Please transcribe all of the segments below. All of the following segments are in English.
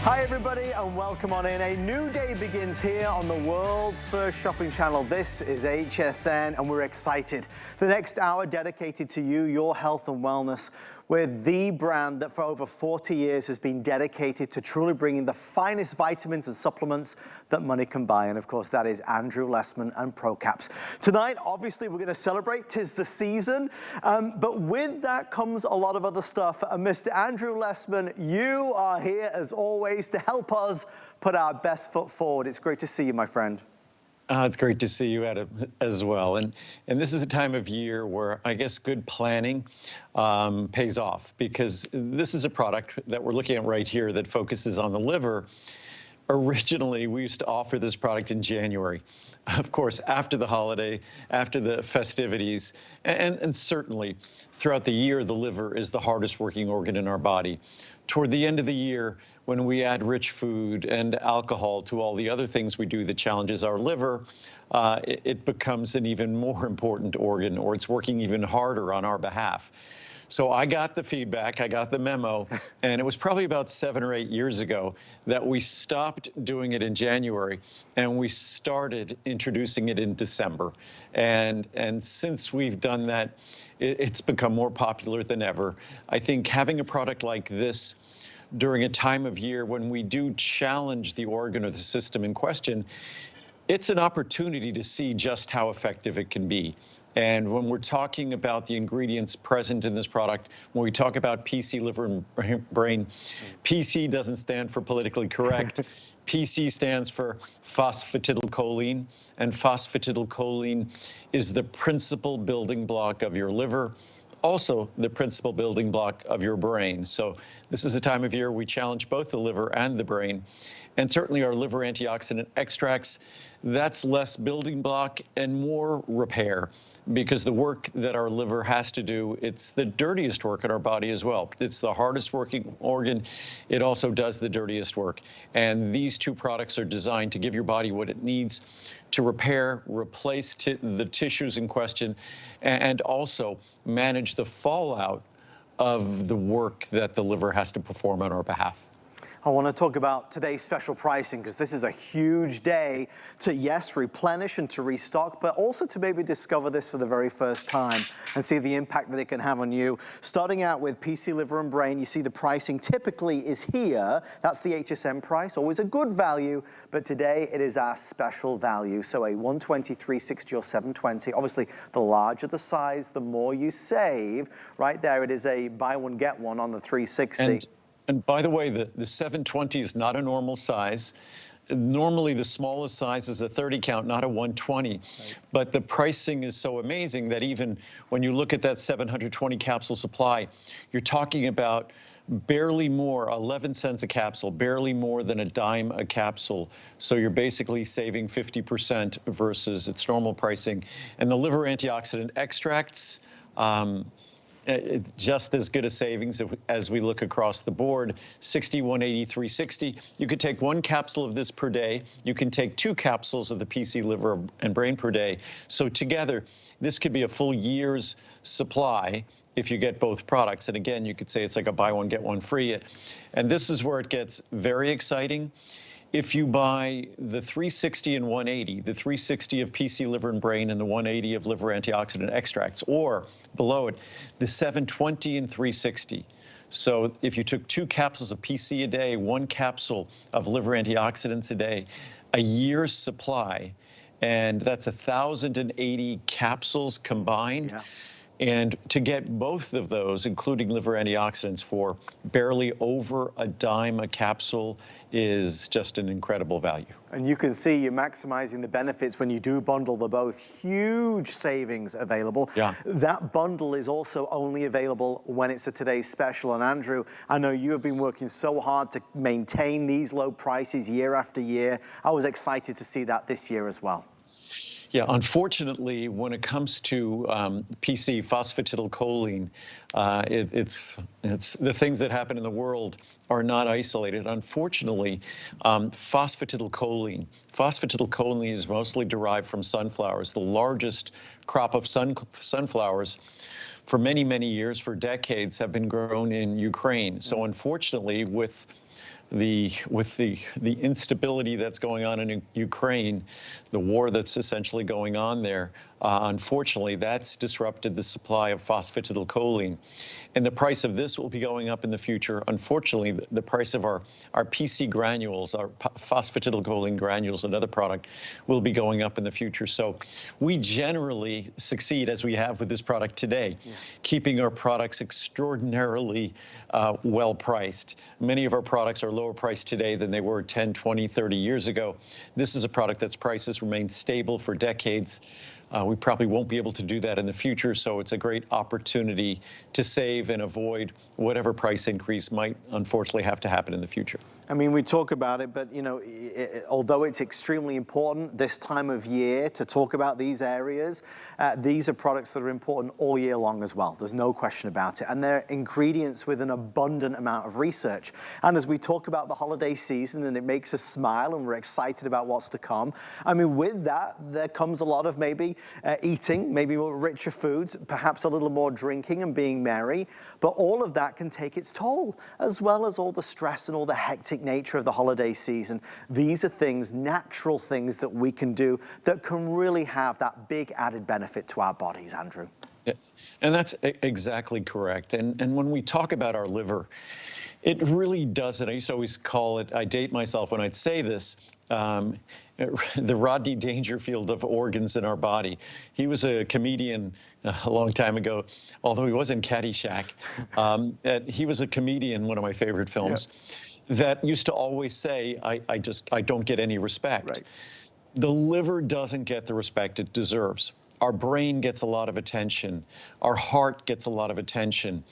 Hi everybody and welcome on in. A new day begins here on the world's first shopping channel. This is HSN and we're excited. The next hour dedicated to you, your health and wellness. We're the brand that for over 40 years has been dedicated to truly bringing the finest vitamins and supplements that money can buy. And of course, that is Andrew Lessman and ProCaps. Tonight, obviously, we're going to celebrate. 'Tis the season. But with that comes a lot of other stuff. Mr. Andrew Lessman, you are here as always to help us put our best foot forward. It's great to see you, my friend. It's great to see you as well. And this is a time of year where I guess good planning pays off, because this is a product that we're looking at right here that focuses on the liver. Originally, we used to offer this product in January. Of course, after the holiday, after the festivities, and certainly throughout the year, the liver is the hardest working organ in our body. Toward the end of the year, when we add rich food and alcohol to all the other things we do that challenges our liver, it becomes an even more important organ, or it's working even harder on our behalf. So I got the feedback, I got the memo, and it was probably about 7 or 8 years ago that we stopped doing it in January and we started introducing it in December. And since we've done that, it's become more popular than ever. I think having a product like this during a time of year when we do challenge the organ or the system in question, it's an opportunity to see just how effective it can be. And when we're talking about the ingredients present in this product, when we talk about PC, liver, and brain, PC doesn't stand for politically correct. PC stands for phosphatidylcholine, and phosphatidylcholine is the principal building block of your liver, also the principal building block of your brain. So this is a time of year we challenge both the liver and the brain. And certainly our liver antioxidant extracts, that's less building block and more repair, because the work that our liver has to do, it's the dirtiest work in our body as well. It's the hardest working organ. It also does the dirtiest work. And these two products are designed to give your body what it needs to repair, replace the tissues in question, and also manage the fallout of the work that the liver has to perform on our behalf. I want to talk about today's special pricing, because this is a huge day to, yes, replenish and to restock, but also to maybe discover this for the very first time and see the impact that it can have on you. Starting out with PC, liver, and brain, you see the pricing typically is here. That's the HSN price, always a good value, but today it is our special value. So a 120, 360, or 720. Obviously, the larger the size, the more you save. Right there, it is a buy one, get one on the 360. And by the way, the 720 is not a normal size. Normally, the smallest size is a 30 count, not a 120. Right. But the pricing is so amazing that even when you look at that 720 capsule supply, you're talking about barely more, 11 cents a capsule, barely more than a dime a capsule. So you're basically saving 50% versus its normal pricing. And the liver antioxidant extracts, just as good a savings as we look across the board. 60, 180, 360. You could take 1 capsule of this per day. You can take 2 capsules of the PC, liver, and brain per day. So together, this could be a full year's supply if you get both products. And again, you could say it's like a buy one, get one free. And this is where it gets very exciting. If you buy the 360 and 180, the 360 of PC, liver, and brain, and the 180 of liver antioxidant extracts, or below it, the 720 and 360. So if you took 2 capsules of PC a day, 1 capsule of liver antioxidants a day, a year's supply, and that's 1,080 capsules combined. Yeah. And to get both of those, including liver antioxidants, for barely over a dime a capsule is just an incredible value. And you can see you're maximizing the benefits when you do bundle the both. Huge savings available. Yeah. That bundle is also only available when it's a today's special. And Andrew, I know you have been working so hard to maintain these low prices year after year. I was excited to see that this year as well. Yeah, unfortunately, when it comes to PC, phosphatidylcholine, it's the things that happen in the world are not isolated. Unfortunately, phosphatidylcholine is mostly derived from sunflowers, the largest crop of sunflowers for many, many years, for decades, have been grown in Ukraine. So unfortunately, with with the instability that's going on in Ukraine, the war that's essentially going on there, unfortunately, that's disrupted the supply of phosphatidylcholine. And the price of this will be going up in the future. Unfortunately, the price of our PC granules, our phosphatidylcholine granules, another product, will be going up in the future. So we generally succeed, as we have with this product today, keeping our products extraordinarily well priced. Many of our products are lower priced today than they were 10, 20, 30 years ago. This is a product that's prices remained stable for decades. We probably won't be able to do that in the future, so it's a great opportunity to save and avoid whatever price increase might unfortunately have to happen in the future. I mean, we talk about it, but, you know, although it's extremely important this time of year to talk about these areas, these are products that are important all year long as well. There's no question about it. And they're ingredients with an abundant amount of research. And as we talk about the holiday season, and it makes us smile and we're excited about what's to come, I mean, with that, there comes a lot of maybe eating, maybe more richer foods, perhaps a little more drinking and being merry. But all of that can take its toll, as well as all the stress and all the hectic nature of the holiday season. These are things, natural things that we can do that can really have that big added benefit to our bodies, Andrew. Yeah, and that's exactly correct. And when we talk about our liver, it really doesn't. I used to always call it, I date myself when I'd say this, the Rodney Dangerfield of organs in our body. He was a comedian a long time ago, although he was in Caddyshack. He was a comedian, one of my favorite films, that used to always say, I don't get any respect. Right. The liver doesn't get the respect it deserves. Our brain gets a lot of attention. Our heart gets a lot of attention.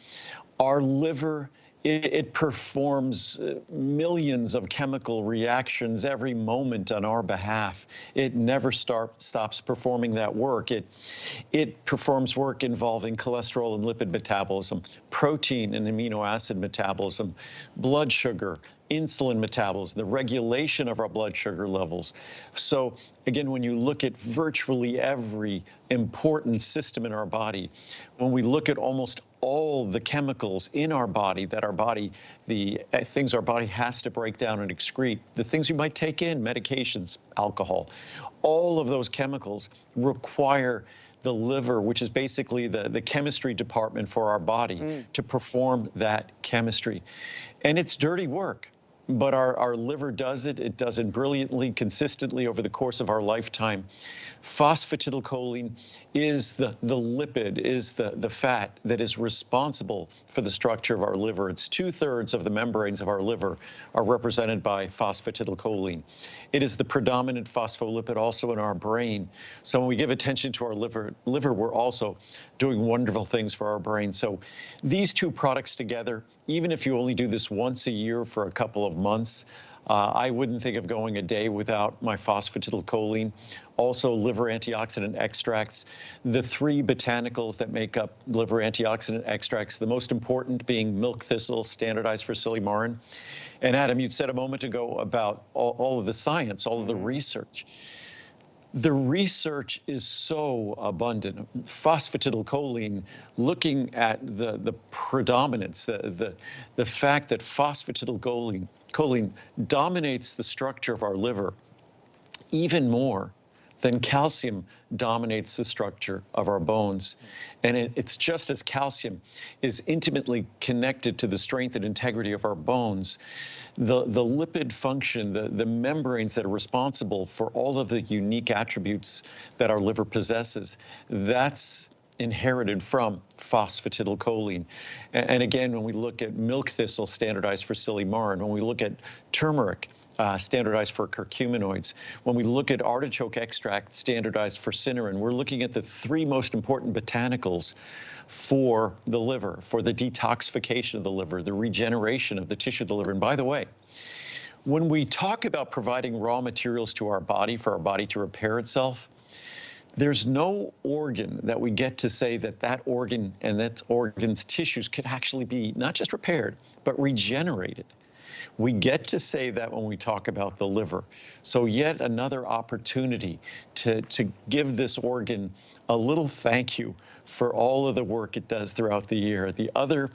Our liver, it performs millions of chemical reactions every moment on our behalf. It never stops performing that work. It performs work involving cholesterol and lipid metabolism, protein and amino acid metabolism, blood sugar, insulin metabolism, the regulation of our blood sugar levels. So again, when you look at virtually every important system in our body, when we look at almost all the chemicals in our body that our body, the things our body has to break down and excrete, the things you might take in, medications, alcohol, all of those chemicals require the liver, which is basically the chemistry department for our body, to perform that chemistry. And it's dirty work. But our liver does it. It does it brilliantly, consistently over the course of our lifetime. Phosphatidylcholine is the lipid, is the fat that is responsible for the structure of our liver. It's 2/3 of the membranes of our liver are represented by phosphatidylcholine. It is the predominant phospholipid also in our brain. So when we give attention to our liver, we're also doing wonderful things for our brain. So these two products together, even if you only do this once a year for a couple of months, I wouldn't think of going a day without my phosphatidylcholine. Also, liver antioxidant extracts, the 3 botanicals that make up liver antioxidant extracts, the most important being milk thistle, standardized for silymarin. And Adam, you said a moment ago about all of the science, all of the research. The research is so abundant. Phosphatidylcholine, looking at the predominance, the fact that phosphatidylcholine dominates the structure of our liver even more than calcium dominates the structure of our bones. And it's just as calcium is intimately connected to the strength and integrity of our bones, the lipid function, the membranes that are responsible for all of the unique attributes that our liver possesses, that's inherited from phosphatidylcholine. And again, when we look at milk thistle, standardized for silymarin, when we look at turmeric, standardized for curcuminoids. When we look at artichoke extract, standardized for cynarin, we're looking at the 3 most important botanicals for the liver, for the detoxification of the liver, the regeneration of the tissue of the liver. And by the way, when we talk about providing raw materials to our body for our body to repair itself, there's no organ that we get to say that organ and that organ's tissues could actually be not just repaired, but regenerated. We get to say that when we talk about the liver. So yet another opportunity to give this organ a little thank you for all of the work it does throughout the year. The other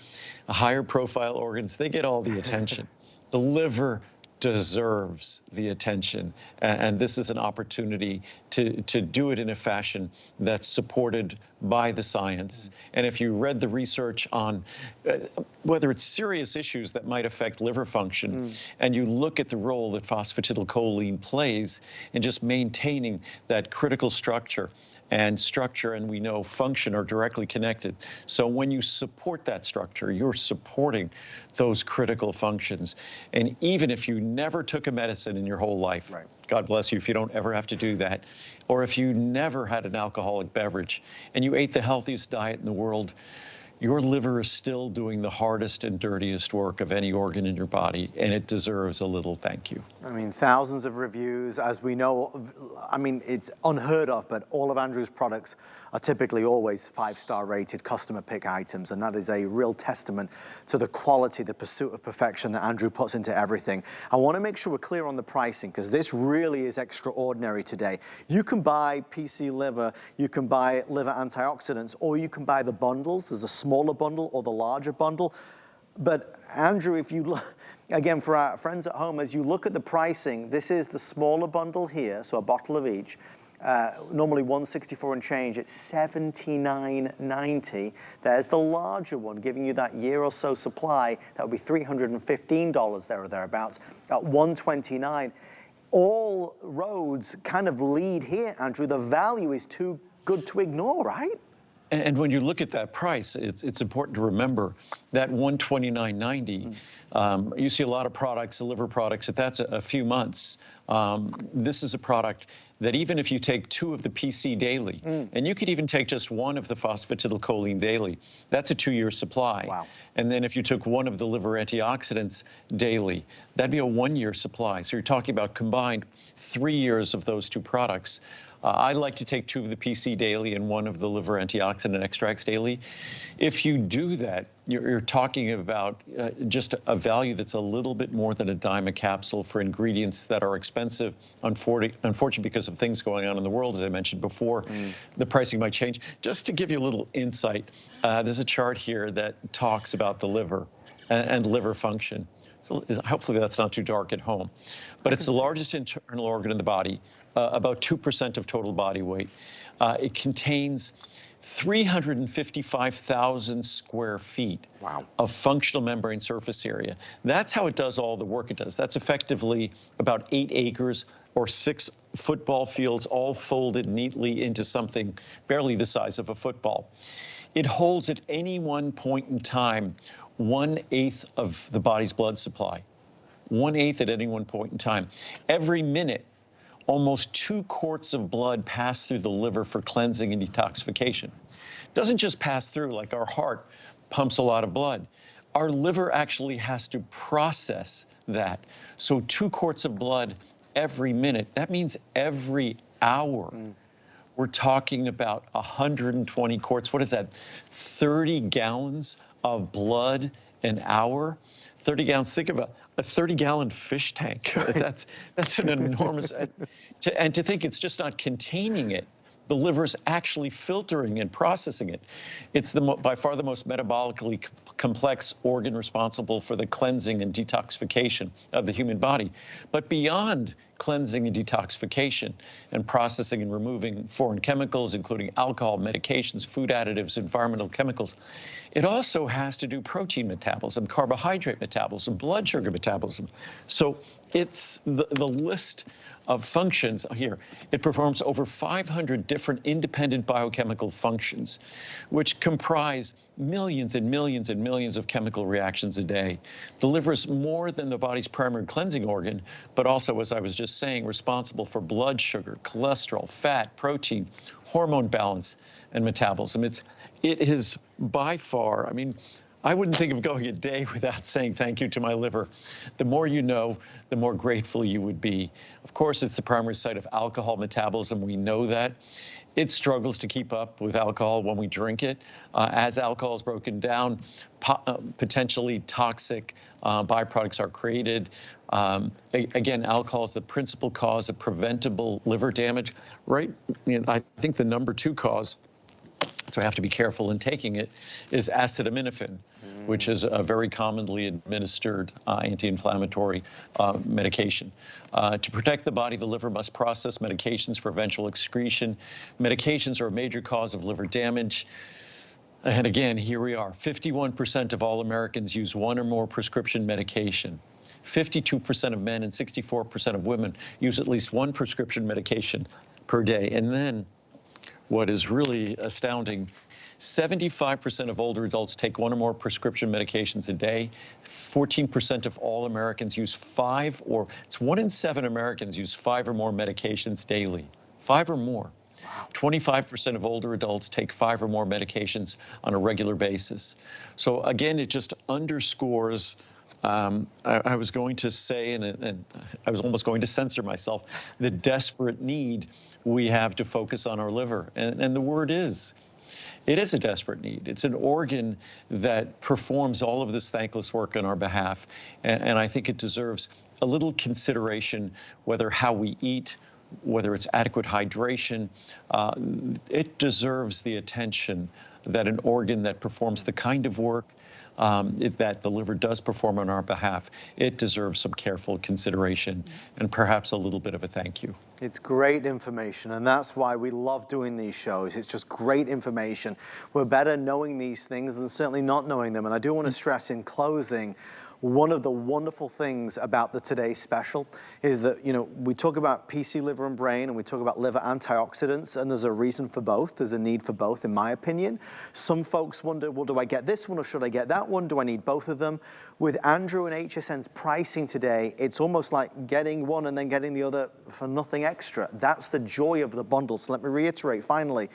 higher profile organs, they get all the attention. The liver deserves the attention, and this is an opportunity to do it in a fashion that's supported by the science. And if you read the research on whether it's serious issues that might affect liver function, and you look at the role that phosphatidylcholine plays in just maintaining that critical structure, and we know function are directly connected. So when you support that structure, you're supporting those critical functions. And even if you never took a medicine in your whole life, right. God bless you if you don't ever have to do that, or if you never had an alcoholic beverage and you ate the healthiest diet in the world, your liver is still doing the hardest and dirtiest work of any organ in your body, and it deserves a little thank you. I mean, thousands of reviews, as we know. I mean, it's unheard of, but all of Andrew's products are typically always 5-star rated customer pick items, and that is a real testament to the quality, the pursuit of perfection that Andrew puts into everything. I want to make sure we're clear on the pricing, because this really is extraordinary today. You can buy PC liver, you can buy liver antioxidants, or you can buy the bundles. There's a smaller bundle or the larger bundle. But Andrew, if you look, again, for our friends at home, as you look at the pricing, this is the smaller bundle here, so a bottle of each. Normally $164 and change, it's $79.90. There's the larger one, giving you that year or so supply. That would be $315 there or thereabouts at $129. All roads kind of lead here, Andrew. The value is too good to ignore, right? And when you look at that price, it's important to remember that $129.90. You see a lot of products, liver products, that's a few months. This is a product that even if you take 2 of the PC daily, and you could even take just 1 of the phosphatidylcholine daily, that's a 2-year supply. Wow. And then if you took 1 of the liver antioxidants daily, that'd be a 1-year supply. So you're talking about combined 3 years of those 2 products. I like to take 2 of the PC daily and 1 of the liver antioxidant extracts daily. If you do that, you're talking about just a value that's a little bit more than a dime a capsule for ingredients that are expensive. Unfortunately, because of things going on in the world, as I mentioned before, the pricing might change. Just to give you a little insight, there's a chart here that talks about the liver and liver function. So hopefully that's not too dark at home. But it's the largest internal organ in the body, about 2% of total body weight. It contains 355,000 square feet of functional membrane surface area. That's how it does all the work it does. That's effectively about 8 acres or 6 football fields all folded neatly into something barely the size of a football. It holds at any one point in time 1/8 of the body's blood supply. 1/8 at any one point in time. Every minute, almost 2 quarts of blood pass through the liver for cleansing and detoxification. It doesn't just pass through like our heart pumps a lot of blood. Our liver actually has to process that. So 2 quarts of blood every minute, that means every hour. We're talking about 120 quarts. What is that? 30 gallons of blood an hour? 30 gallons, think of a 30-gallon fish tank. That's an enormous, and to think it's just not containing it. The liver's actually filtering and processing it. It's by far the most metabolically complex organ responsible for the cleansing and detoxification of the human body. But beyond cleansing and detoxification and processing and removing foreign chemicals, including alcohol, medications, food additives, environmental chemicals, it also has to do protein metabolism, carbohydrate metabolism, blood sugar metabolism. So it's the list of functions here. It performs over 500 different independent biochemical functions, which comprise millions and millions and millions of chemical reactions a day. The liver is more than the body's primary cleansing organ, but also, as I was just saying, responsible for blood sugar, cholesterol, fat, protein, hormone balance, and metabolism. It is by far, I mean, I wouldn't think of going a day without saying thank you to my liver. The more you know, the more grateful you would be. Of course, it's the primary site of alcohol metabolism. We know that. It struggles to keep up with alcohol when we drink it. As alcohol is broken down, potentially toxic byproducts are created. Again, alcohol is the principal cause of preventable liver damage. Right? I think the number 2 cause so I have to be careful in taking it, is acetaminophen, which is a very commonly administered anti-inflammatory medication. To protect the body, the liver must process medications for eventual excretion. Medications are a major cause of liver damage. And again, here we are. 51% of all Americans use one or more prescription medication. 52% of men and 64% of women use at least one prescription medication per day. And then what is really astounding, 75% of older adults take one or more prescription medications a day. 14% of all Americans use it's 1 in 7 Americans use 5 or more medications daily. 5 or more. 25% of older adults take 5 or more medications on a regular basis. So again, it just underscores, I was going to say, and I was almost going to censor myself, the desperate need we have to focus on our liver. And the word is, it is a desperate need. It's an organ that performs all of this thankless work on our behalf. And I think it deserves a little consideration, whether how we eat, whether it's adequate hydration, it deserves the attention that an organ that performs the kind of work that the liver does perform on our behalf, it deserves some careful consideration and perhaps a little bit of a thank you. It's great information, and that's why we love doing these shows. It's just great information. We're better knowing these things than certainly not knowing them. And I do want to stress in closing, one of the wonderful things about the Today Special is that, you know, we talk about PC, liver, and brain, and we talk about liver antioxidants, and there's a reason for both. There's a need for both, in my opinion. Some folks wonder, well, do I get this one or should I get that one? Do I need both of them? With Andrew and HSN's pricing today, it's almost like getting one and then getting the other for nothing extra. That's the joy of the bundle. So let me reiterate, finally,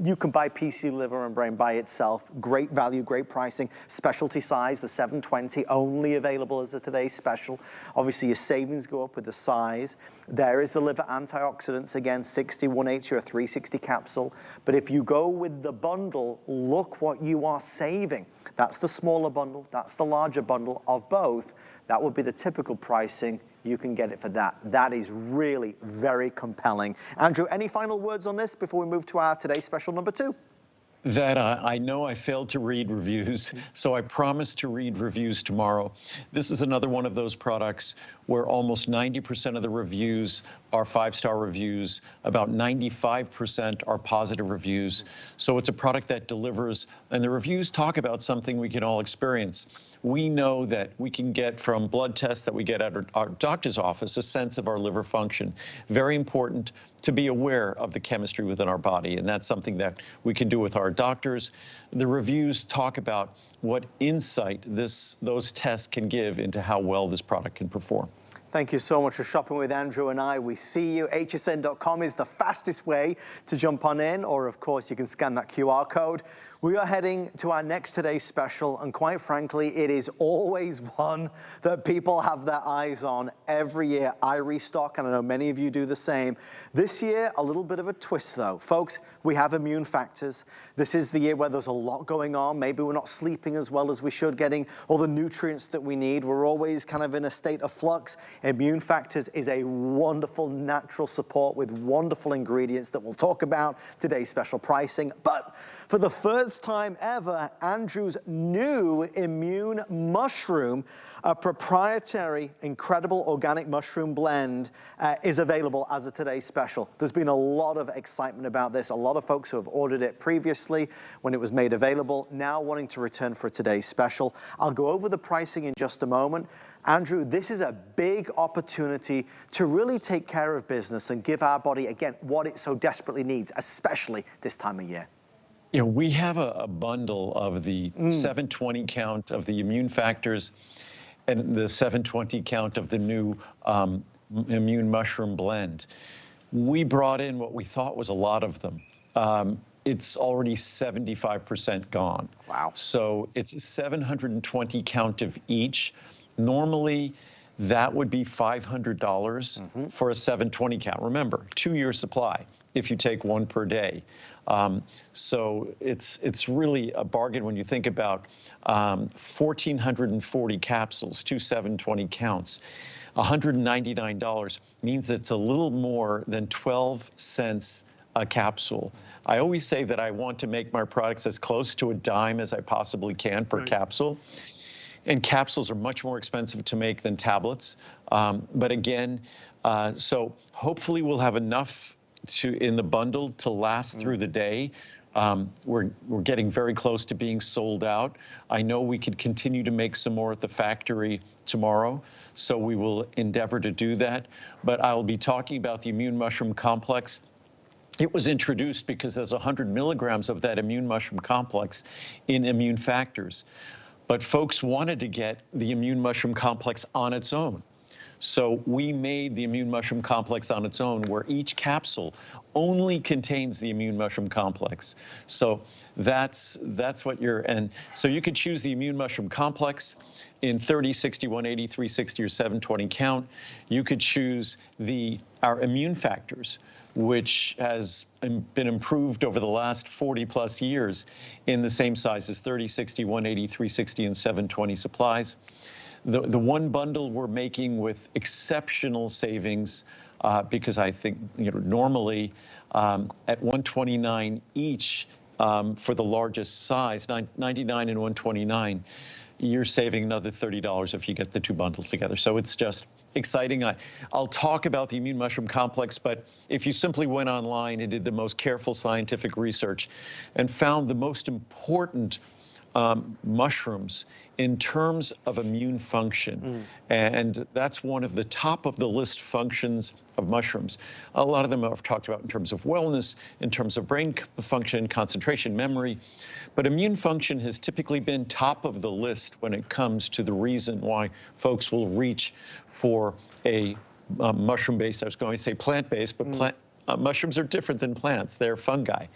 you can buy PC, liver, and brain by itself. Great value, great pricing. Specialty size, the 720, only available as a Today Special. Obviously, your savings go up with the size. There is the liver antioxidants, again, 60, 180, or 360 capsule. But if you go with the bundle, look what you are saving. That's the smaller bundle. That's the larger bundle of both. That would be the typical pricing. You can get it for that. That is really very compelling. Andrew, any final words on this before we move to our Today Special number 2? That I know I failed to read reviews, so I promise to read reviews tomorrow. This is another one of those products where almost 90% of the reviews are 5-star reviews. About 95% are positive reviews. So it's a product that delivers, and the reviews talk about something we can all experience. We know that we can get from blood tests that we get at our doctor's office a sense of our liver function. Very important to be aware of the chemistry within our body, and that's something that we can do with our doctors. The reviews talk about what insight those tests can give into how well this product can perform. Thank you so much for shopping with Andrew and I. We see you. hsn.com is the fastest way to jump on in, or of course you can scan that QR code. We are heading to our next Today Special, and quite frankly, it is always one that people have their eyes on every year. I restock, and I know many of you do the same. This year, a little bit of a twist though. Folks, we have immune factors. This is the year where there's a lot going on. Maybe we're not sleeping as well as we should, getting all the nutrients that we need. We're always kind of in a state of flux. Immune factors is a wonderful natural support with wonderful ingredients that we'll talk about. Today's special pricing. But for the first time ever, Andrew's new immune mushroom, a proprietary, incredible organic mushroom blend, is available as a Today Special. There's been a lot of excitement about this. A lot of folks who have ordered it previously when it was made available, now wanting to return for a Today Special. I'll go over the pricing in just a moment. Andrew, this is a big opportunity to really take care of business and give our body, again, what it so desperately needs, especially this time of year. You know, we have a bundle of the 720 count of the immune factors and the 720 count of the new immune mushroom blend. We brought in what we thought was a lot of them. It's already 75% gone. Wow. So it's a 720 count of each. Normally, that would be $500 for a 720 count. Remember, 2-year supply if you take one per day. So it's really a bargain when you think about 1,440 capsules, 2 720 counts. $199 means it's a little more than 12 cents a capsule. I always say that I want to make my products as close to a dime as I possibly can per capsule. And capsules are much more expensive to make than tablets. But again, so hopefully we'll have enough in the bundle to last through the day. We're getting very close to being sold out. I know we could continue to make some more at the factory tomorrow, so we will endeavor to do that. But I'll be talking about the immune mushroom complex. It was introduced because there's 100 milligrams of that immune mushroom complex in immune factors. But folks wanted to get the immune mushroom complex on its own. So we made the immune mushroom complex on its own, where each capsule only contains the immune mushroom complex. So that's what and so you could choose the immune mushroom complex in 30, 60, 180, 360, or 720 count. You could choose our immune factors, which has been improved over the last 40 plus years in the same size as 30, 60, 180, 360, and 720 supplies. The one bundle we're making with exceptional savings, because I think normally at $129 each for the largest size, $99 and $129, you're saving another $30 if you get the two bundles together. So it's just exciting. I'll talk about the immune mushroom complex, but if you simply went online and did the most careful scientific research and found the most important mushrooms in terms of immune function. And that's one of the top of the list functions of mushrooms. A lot of them I've talked about in terms of wellness, in terms of brain function, concentration, memory. But immune function has typically been top of the list when it comes to the reason why folks will reach for a mushroom-based, I was going to say plant-based, but mushrooms are different than plants. They're fungi.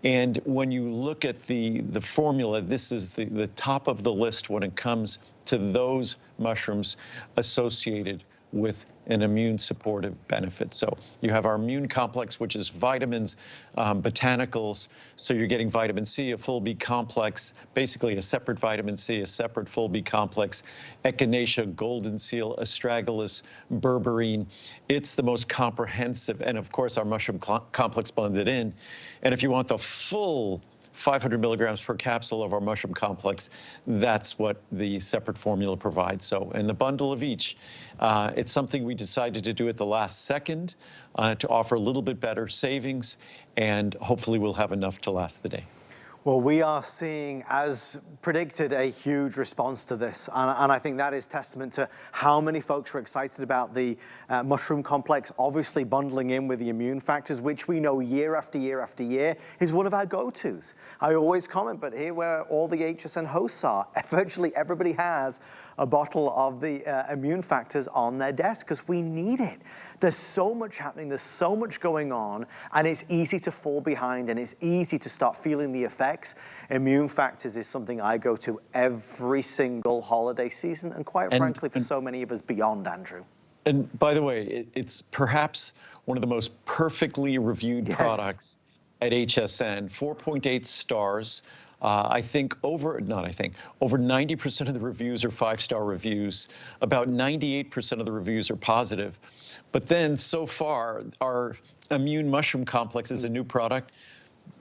And when you look at the formula, this is the top of the list when it comes to those mushrooms associated with an immune supportive benefit. So you have our immune complex, which is vitamins, botanicals. So you're getting vitamin C, a full B complex, basically a separate vitamin C, a separate full B complex, echinacea, golden seal, astragalus, berberine. It's the most comprehensive, and of course our mushroom complex blended in. And if you want the full 500 milligrams per capsule of our mushroom complex, that's what the separate formula provides. So in the bundle of each, it's something we decided to do at the last second to offer a little bit better savings, and hopefully we'll have enough to last the day. Well, we are seeing, as predicted, a huge response to this. And I think that is testament to how many folks are excited about the mushroom complex, obviously bundling in with the immune factors, which we know year after year after year is one of our go-tos. I always comment, but here where all the HSN hosts are, virtually everybody has a bottle of the immune factors on their desk because we need it. There's so much happening, there's so much going on, and it's easy to fall behind and it's easy to start feeling the effects. Immune factors is something I go to every single holiday season, and quite frankly, for so many of us beyond, Andrew. And by the way, it's perhaps one of the most perfectly reviewed products at HSN, 4.8 stars. I think over 90% of the reviews are 5-star reviews. About 98% of the reviews are positive. But then so far, our immune mushroom complex is a new product.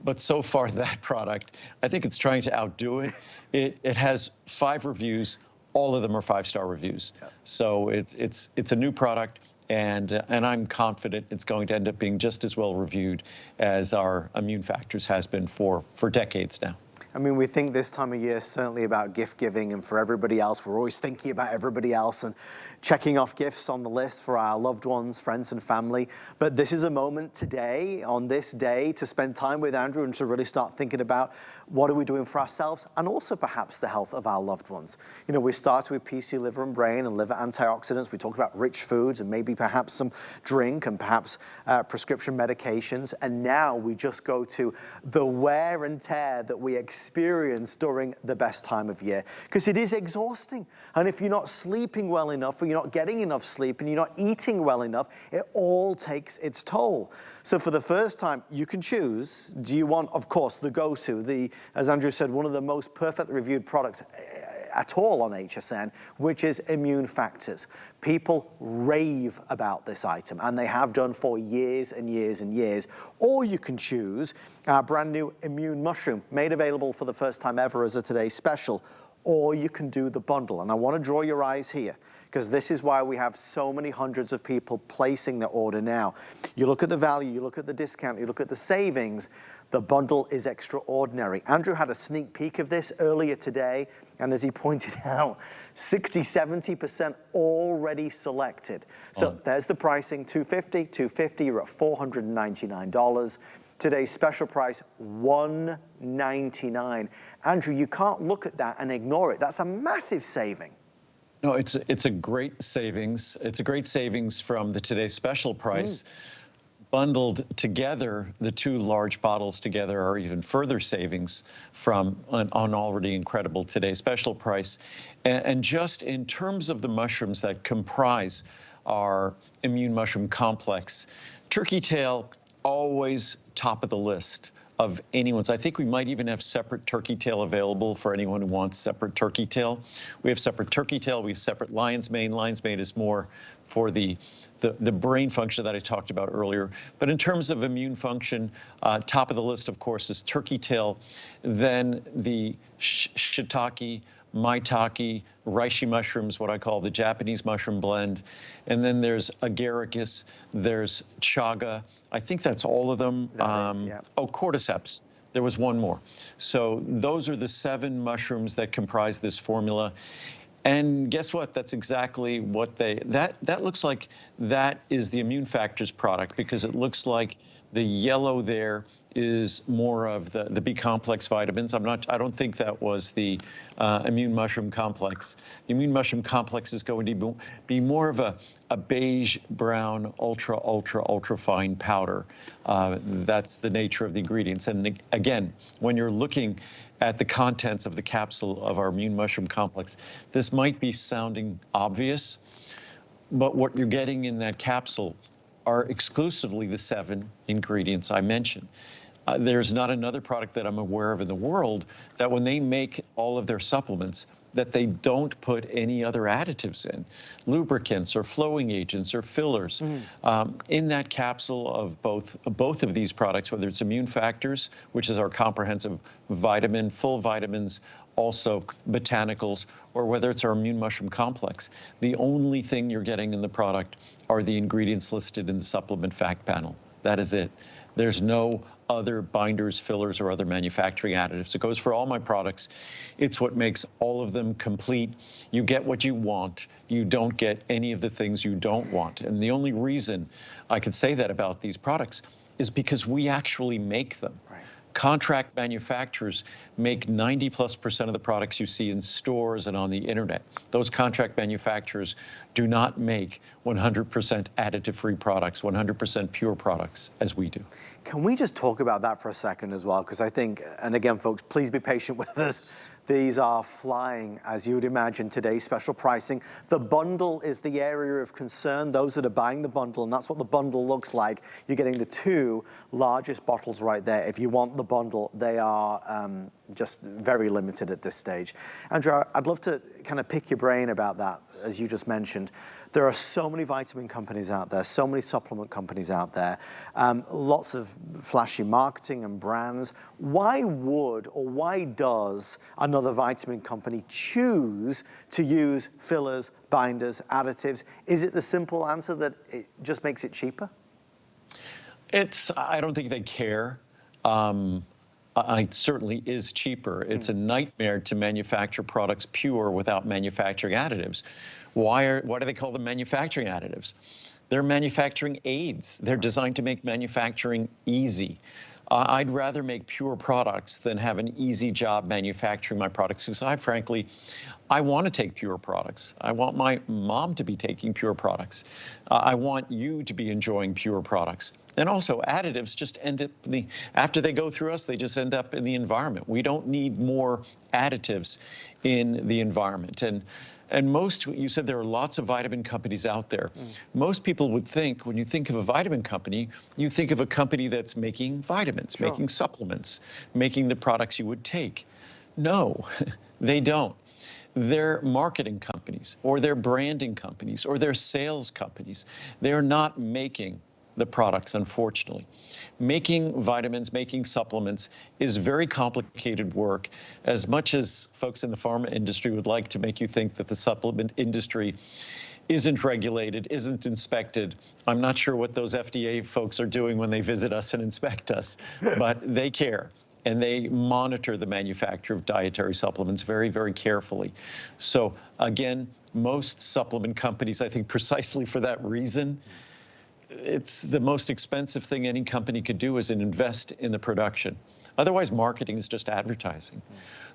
But so far, that product, I think it's trying to outdo it. It has 5 reviews. All of them are 5-star reviews. So it's a new product. And I'm confident it's going to end up being just as well reviewed as our immune factors has been for decades now. I mean, we think this time of year certainly about gift giving, and for everybody else, we're always thinking about everybody else and checking off gifts on the list for our loved ones, friends and family. But this is a moment today, on this day, to spend time with Andrew and to really start thinking about what are we doing for ourselves and also perhaps the health of our loved ones. You know, we started with PC, liver and brain and liver antioxidants. We talked about rich foods and maybe perhaps some drink and perhaps prescription medications. And now we just go to the wear and tear that we experience during the best time of year, because it is exhausting. And if you're not sleeping well enough, or you're not getting enough sleep, and you're not eating well enough, it all takes its toll. So for the first time, you can choose. Do you want, of course, the go-to, as Andrew said, one of the most perfectly reviewed products at all on HSN, which is immune factors. People rave about this item, and they have done for years and years and years. Or you can choose our brand new immune mushroom, made available for the first time ever as a today's special. Or you can do the bundle. And I want to draw your eyes here, because this is why we have so many hundreds of people placing their order now. You look at the value, you look at the discount, you look at the savings, the bundle is extraordinary. Andrew had a sneak peek of this earlier today, and as he pointed out, 60–70% already selected. So there's the pricing, $250, $250, you're at $499. Today's special price, $199. Andrew, you can't look at that and ignore it. That's a massive saving. No, it's a great savings. It's a great savings from the today's special price. Bundled together, the two large bottles together are even further savings from an already incredible today's special price. And just in terms of the mushrooms that comprise our immune mushroom complex, turkey tail, always top of the list of anyone's. I think we might even have separate turkey tail available for anyone who wants separate turkey tail. We have separate turkey tail, we have separate lion's mane. Lion's mane is more for the brain function that I talked about earlier. But in terms of immune function, top of the list, of course, is turkey tail, then the shiitake, maitake, reishi mushrooms, what I call the Japanese mushroom blend. And then there's agaricus, there's chaga. I think that's all of them. Yeah. Oh, cordyceps. There was one more. So those are the 7 mushrooms that comprise this formula. And guess what? That's exactly what that looks like. That is the immune factors product, because it looks like the yellow there is more of the B complex vitamins. I don't think that was the immune mushroom complex. The immune mushroom complex is going to be more of a beige brown, ultra fine powder. That's the nature of the ingredients. And again, when you're looking at the contents of the capsule of our immune mushroom complex, this might be sounding obvious, but what you're getting in that capsule are exclusively the 7 ingredients I mentioned. There's not another product that I'm aware of in the world that when they make all of their supplements, that they don't put any other additives in, lubricants or flowing agents or fillers. In that capsule of both of these products, whether it's immune factors, which is our comprehensive vitamin, full vitamins, also botanicals, or whether it's our immune mushroom complex, the only thing you're getting in the product are the ingredients listed in the supplement fact panel. That is it. There's no other binders, fillers, or other manufacturing additives. It goes for all my products. It's what makes all of them complete. You get what you want. You don't get any of the things you don't want. And the only reason I could say that about these products is because we actually make them. Right. Contract manufacturers make 90+% of the products you see in stores and on the internet. Those contract manufacturers do not make 100% additive-free products, 100% pure products, as we do. Can we just talk about that for a second as well? Because I think, and again, folks, please be patient with us. These are flying, as you would imagine, today's special pricing. The bundle is the area of concern, those that are buying the bundle, and that's what the bundle looks like. You're getting the 2 largest bottles right there. If you want the bundle, they are just very limited at this stage. Andrew, I'd love to kind of pick your brain about that, as you just mentioned. There are so many vitamin companies out there, so many supplement companies out there, lots of flashy marketing and brands. Why would, or why does another vitamin company choose to use fillers, binders, additives? Is it the simple answer that it just makes it cheaper? I don't think they care. It certainly is cheaper. It's a nightmare to manufacture products pure without manufacturing additives. Why do they call them manufacturing additives? They're manufacturing aids. They're designed to make manufacturing easy. I'd rather make pure products than have an easy job manufacturing my products, because I want to take pure products. I want my mom to be taking pure products. I want you to be enjoying pure products. And also, additives just end up, after they go through us, they just end up in the environment. We don't need more additives in the environment. And most, you said there are lots of vitamin companies out there. Most people would think, when you think of a vitamin company, you think of a company that's making vitamins, making supplements, making the products you would take. No, they don't. they're marketing companies, or they're branding companies, or they're sales companies. They're not making the products, unfortunately. Making vitamins, making supplements is very complicated work. As much as folks in the pharma industry would like to make you think that the supplement industry isn't regulated, isn't inspected, I'm not sure what those FDA folks are doing when they visit us and inspect us, but they care. And they monitor the manufacture of dietary supplements very, very carefully. So again, most supplement companies, I think precisely for that reason, it's the most expensive thing any company could do is invest in the production. Otherwise, marketing is just advertising.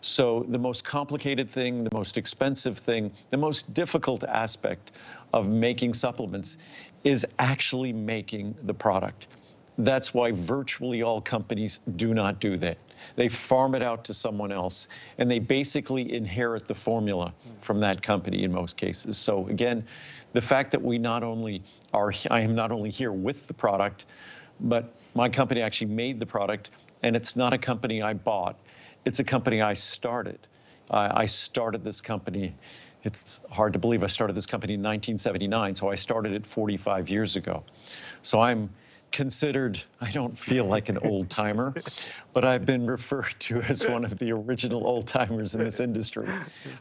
So the most complicated thing, the most expensive thing, the most difficult aspect of making supplements is actually making the product. That's why virtually all companies do not do that. They farm it out to someone else, and they basically inherit the formula from that company in most cases. So again, the fact that we not only are, I am not only here with the product, but my company actually made the product, and it's not a company I bought. It's a company I started. I started this company. It's hard to believe I started this company in 1979, so I started it 45 years ago. So I'm considered, I don't feel like an old timer, but I've been referred to as one of the original old timers in this industry.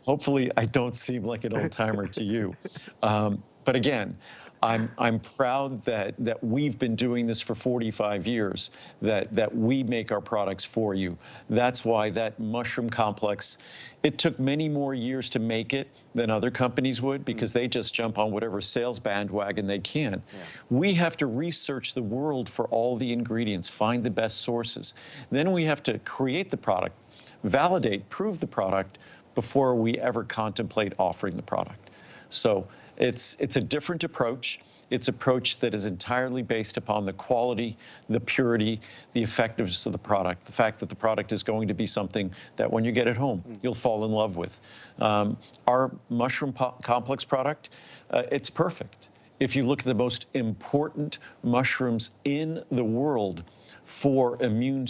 Hopefully I don't seem like an old timer to you. But again, I'm proud that we've been doing this for 45 years, that we make our products for you. That's why that mushroom complex, it took many more years to make it than other companies would, because they just jump on whatever sales bandwagon they can. Yeah. We have to research the world for all the ingredients, find the best sources. Then we have to create the product, validate, prove the product before we ever contemplate offering the product. So it's a different approach. It's an approach that is entirely based upon the quality, the purity, the effectiveness of the product, the fact that the product is going to be something that when you get it home, you'll fall in love with. Our mushroom complex product, it's perfect. If you look at the most important mushrooms in the world for immune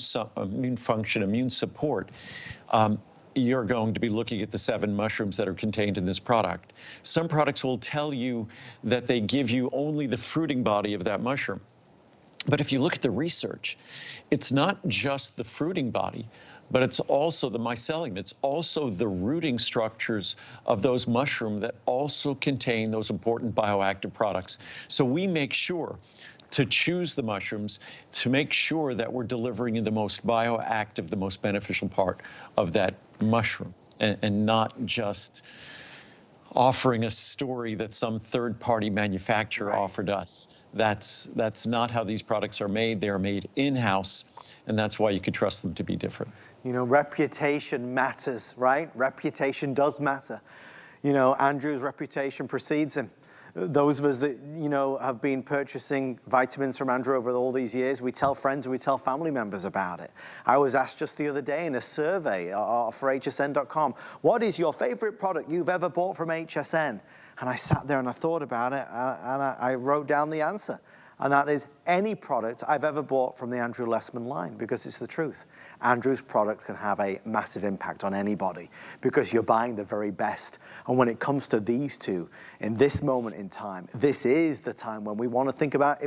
function, immune support, you're going to be looking at the 7 mushrooms that are contained in this product. Some products will tell you that they give you only the fruiting body of that mushroom. But if you look at the research, it's not just the fruiting body, but it's also the mycelium. It's also the rooting structures of those mushrooms that also contain those important bioactive products. So we make sure to choose the mushrooms to make sure that we're delivering in the most bioactive, the most beneficial part of that mushroom, and not just offering a story that some third-party manufacturer offered us. That's not how these products are made. They're made in-house, and that's why you can trust them to be different. You know, reputation matters, right? Reputation does matter. You know, Andrew's reputation precedes him. Those of us that, you know, have been purchasing vitamins from Andrew over all these years, we tell friends and we tell family members about it. I was asked just the other day in a survey for hsn.com, what is your favorite product you've ever bought from HSN? And I sat there and I thought about it, and I wrote down the answer. And that is any product I've ever bought from the Andrew Lessman line, because it's the truth. Andrew's product can have a massive impact on anybody because you're buying the very best. And when it comes to these two, in this moment in time, this is the time when we want to think about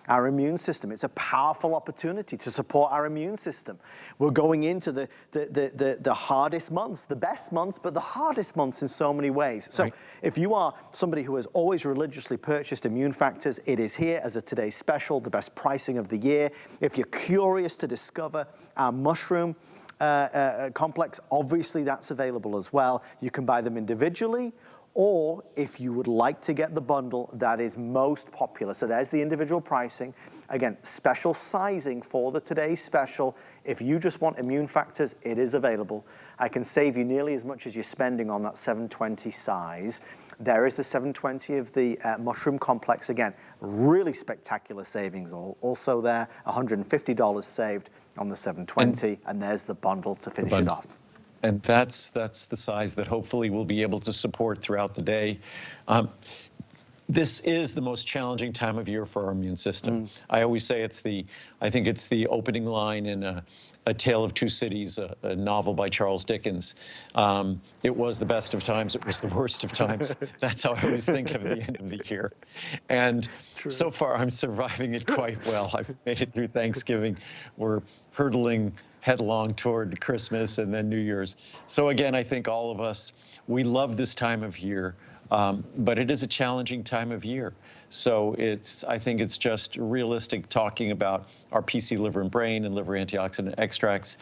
our immune system. It's a powerful opportunity to support our immune system. We're going into the hardest months, the best months, but the hardest months in so many ways. So if you are somebody who has always religiously purchased immune factors, it is here as a today's special, the best pricing of the year. If you're curious to discover our mushroom complex, obviously that's available as well. You can buy them individually, or if you would like to get the bundle that is most popular. So there's the individual pricing. Again, special sizing for the today's special. If you just want immune factors, it is available. I can save you nearly as much as you're spending on that 720 size. There is the 720 of the mushroom complex. Again, really spectacular savings also there. $150 saved on the 720, and there's the bundle to finish it off. And that's the size that hopefully we'll be able to support throughout the day. This is the most challenging time of year for our immune system. I always say I think it's the opening line in A Tale of Two Cities, a novel by Charles Dickens. It was the best of times, it was the worst of times. That's how I always think of the end of the year. And so far, I'm surviving it quite well. I've made it through Thanksgiving. We're hurtling headlong toward Christmas and then New Year's. So again, I think all of us, we love this time of year, but it is a challenging time of year. So I think it's just realistic talking about our PC liver and brain and liver antioxidant extracts.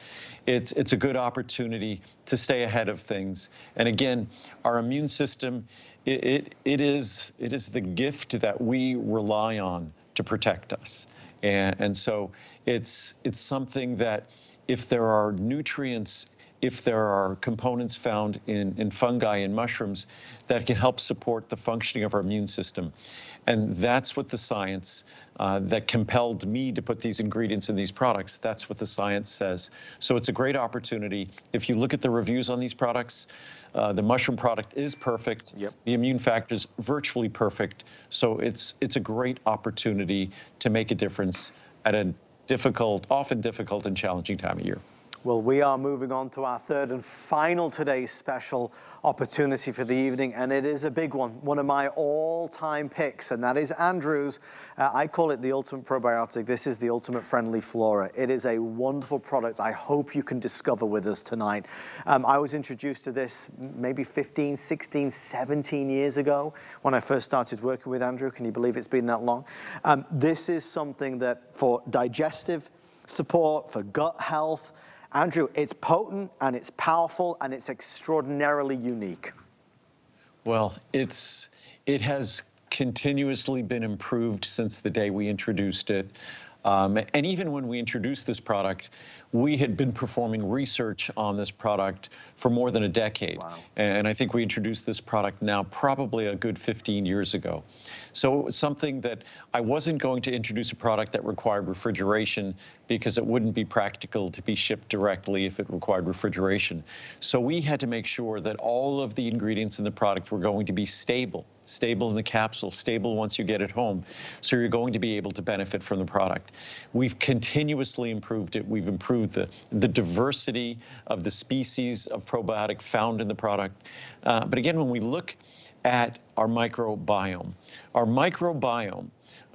It's a good opportunity to stay ahead of things. And again, our immune system, it is the gift that we rely on to protect us. And so it's something that if there are nutrients, if there are components found in fungi and mushrooms that can help support the functioning of our immune system. And that's what the science that compelled me to put these ingredients in these products, that's what the science says. So it's a great opportunity. If you look at the reviews on these products, the mushroom product is perfect. Yep. The immune factor is virtually perfect. So it's a great opportunity to make a difference at a often difficult and challenging time of year. Well, we are moving on to our third and final today's special opportunity for the evening, and it is a big one of my all-time picks, and that is Andrew's. I call it the ultimate probiotic. This is the ultimate friendly flora. It is a wonderful product I hope you can discover with us tonight. I was introduced to this maybe 15, 16, 17 years ago when I first started working with Andrew. Can you believe it's been that long? This is something that for digestive support, for gut health, Andrew, it's potent and it's powerful and it's extraordinarily unique. Well, it has continuously been improved since the day we introduced it. And even when we introduced this product, we had been performing research on this product for more than a decade. Wow. And I think we introduced this product now probably a good 15 years ago. So it was something that I wasn't going to introduce a product that required refrigeration because it wouldn't be practical to be shipped directly if it required refrigeration. So we had to make sure that all of the ingredients in the product were going to be stable in the capsule, stable once you get it home. So you're going to be able to benefit from the product. We've continuously improved it. We've improved the diversity of the species of probiotic found in the product. But again, when we look at our microbiome,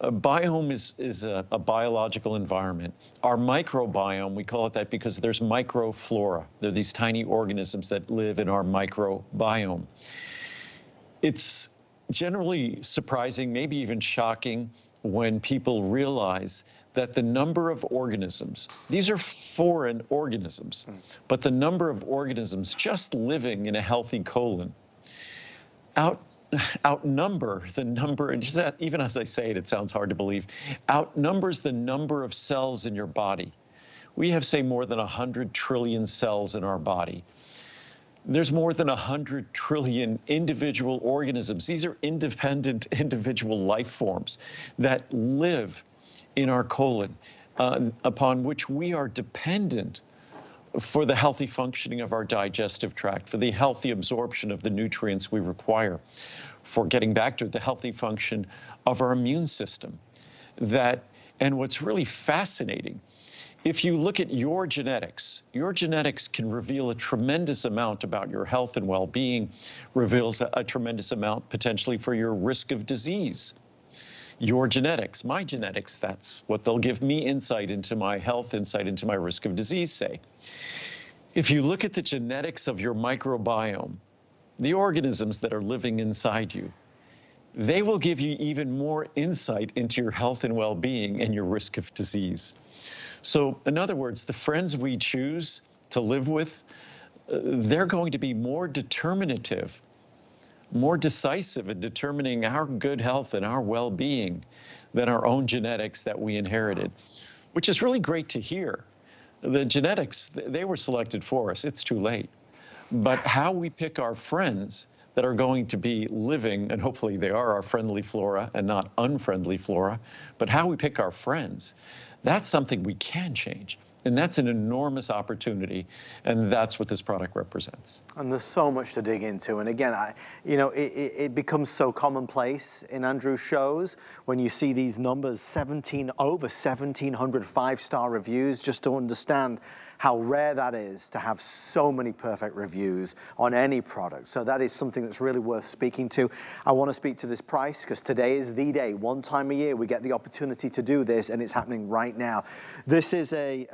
biome is a biological environment. Our microbiome, we call it that because there's microflora. They're these tiny organisms that live in our microbiome. It's generally surprising, maybe even shocking, when people realize that the number of organisms, these are foreign organisms, but the number of organisms just living in a healthy colon outnumber the number, and just even as I say it, it sounds hard to believe, outnumbers the number of cells in your body. We have, say, more than 100 trillion cells in our body. There's more than 100 trillion individual organisms. These are independent individual life forms that live in our colon, upon which we are dependent for the healthy functioning of our digestive tract, for the healthy absorption of the nutrients we require, for getting back to the healthy function of our immune system. And what's really fascinating, if you look at your genetics can reveal a tremendous amount about your health and well-being, reveals a tremendous amount potentially for your risk of disease. Your genetics, my genetics, that's what they'll give me insight into my health, insight into my risk of disease, say. If you look at the genetics of your microbiome, the organisms that are living inside you, they will give you even more insight into your health and well-being and your risk of disease. So in other words, the friends we choose to live with, they're going to be more determinative, more decisive in determining our good health and our well-being than our own genetics that we inherited, which is really great to hear. The genetics, they were selected for us. It's too late. But how we pick our friends that are going to be living, and hopefully they are our friendly flora and not unfriendly flora, but how we pick our friends, that's something we can change. And that's an enormous opportunity, and that's what this product represents. And there's so much to dig into. And again, it becomes so commonplace in Andrew's shows when you see these numbers, over 1,700 five-star reviews, just to understand how rare that is to have so many perfect reviews on any product. So that is something that's really worth speaking to. I want to speak to this price because today is the day. One time a year we get the opportunity to do this, and it's happening right now. This is a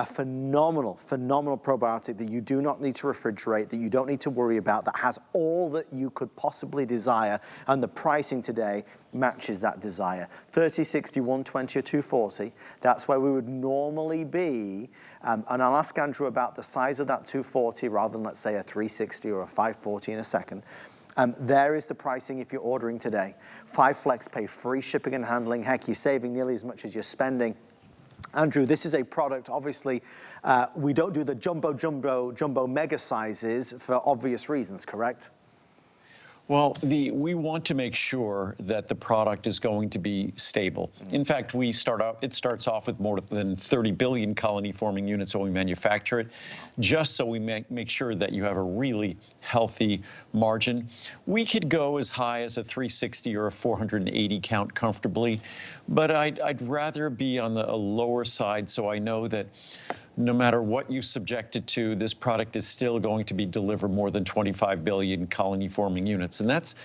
phenomenal probiotic that you do not need to refrigerate, that you don't need to worry about, that has all that you could possibly desire, and the pricing today matches that desire. 30, 60, 120 or 240, that's where we would normally be. And I'll ask Andrew about the size of that 240 rather than, let's say, a 360 or a 540 in a second. There is the pricing if you're ordering today. 5 flex pay, free shipping and handling. Heck, you're saving nearly as much as you're spending. Andrew, this is a product, obviously, we don't do the jumbo mega sizes for obvious reasons, correct? Well, we want to make sure that the product is going to be stable. In fact, it starts off with more than 30 billion colony-forming units when we manufacture it, just so we make sure that you have a really healthy margin. We could go as high as a 360 or a 480 count comfortably, but I'd rather be on a lower side, so I know that no matter what you subject it to, this product is still going to be delivered more than 25 billion colony-forming units. And that's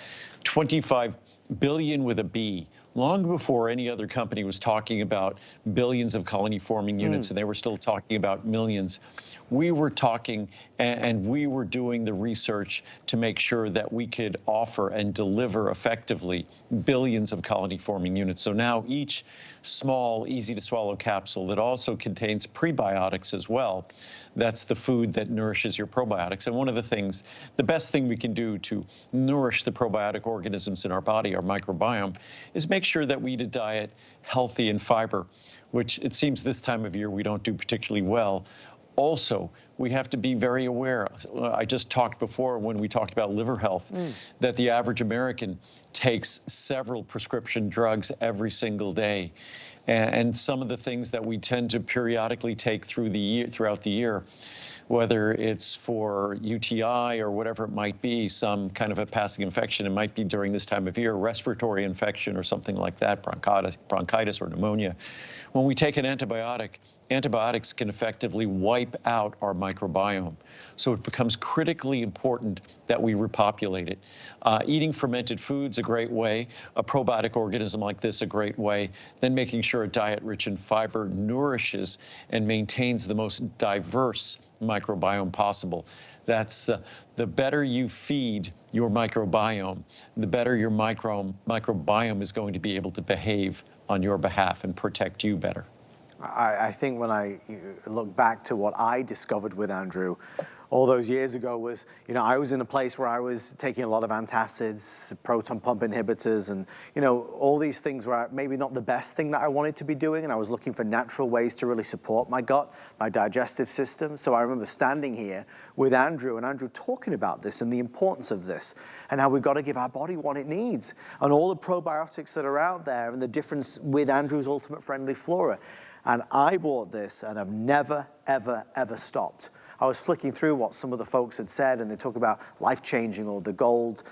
25 billion with a B. Long before any other company was talking about billions of colony-forming units, and they were still talking about millions. We were talking and we were doing the research to make sure that we could offer and deliver effectively billions of colony-forming units. So now each small, easy-to-swallow capsule that also contains prebiotics as well, that's the food that nourishes your probiotics. And one of the things, the best thing we can do to nourish the probiotic organisms in our body, our microbiome, is make sure that we eat a diet healthy in fiber, which it seems this time of year we don't do particularly well. Also, we have to be very aware. I just talked before when we talked about liver health, that the average American takes several prescription drugs every single day. And some of the things that we tend to periodically take throughout the year, whether it's for UTI or whatever it might be, some kind of a passing infection, it might be during this time of year, respiratory infection or something like that, bronchitis or pneumonia. When we take an antibiotic, antibiotics can effectively wipe out our microbiome. So it becomes critically important that we repopulate it. Eating fermented foods a great way, a probiotic organism like this a great way, then making sure a diet rich in fiber nourishes and maintains the most diverse microbiome possible. That's the better you feed your microbiome, the better your microbiome is going to be able to behave on your behalf and protect you better. I think when I look back to what I discovered with Andrew all those years ago was, I was in a place where I was taking a lot of antacids, proton pump inhibitors, and, all these things were maybe not the best thing that I wanted to be doing, and I was looking for natural ways to really support my gut, my digestive system. So I remember standing here with Andrew, and Andrew talking about this and the importance of this, and how we've got to give our body what it needs, and all the probiotics that are out there, and the difference with Andrew's Ultimate Friendly Flora. And I bought this and I've never, ever, ever stopped. I was flicking through what some of the folks had said, and they talk about life-changing or the gold,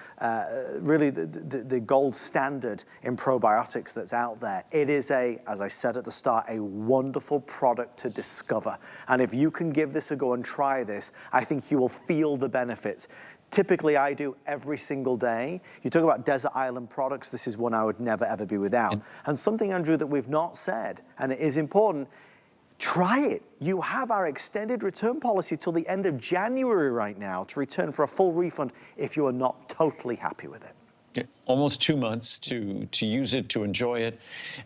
really the gold standard in probiotics that's out there. It is as I said at the start, a wonderful product to discover. And if you can give this a go and try this, I think you will feel the benefits. Typically, I do every single day. You talk about desert island products. This is one I would never, ever be without. And something, Andrew, that we've not said, and it is important, try it. You have our extended return policy till the end of January right now to return for a full refund if you are not totally happy with it. Almost 2 months to use it, to enjoy it.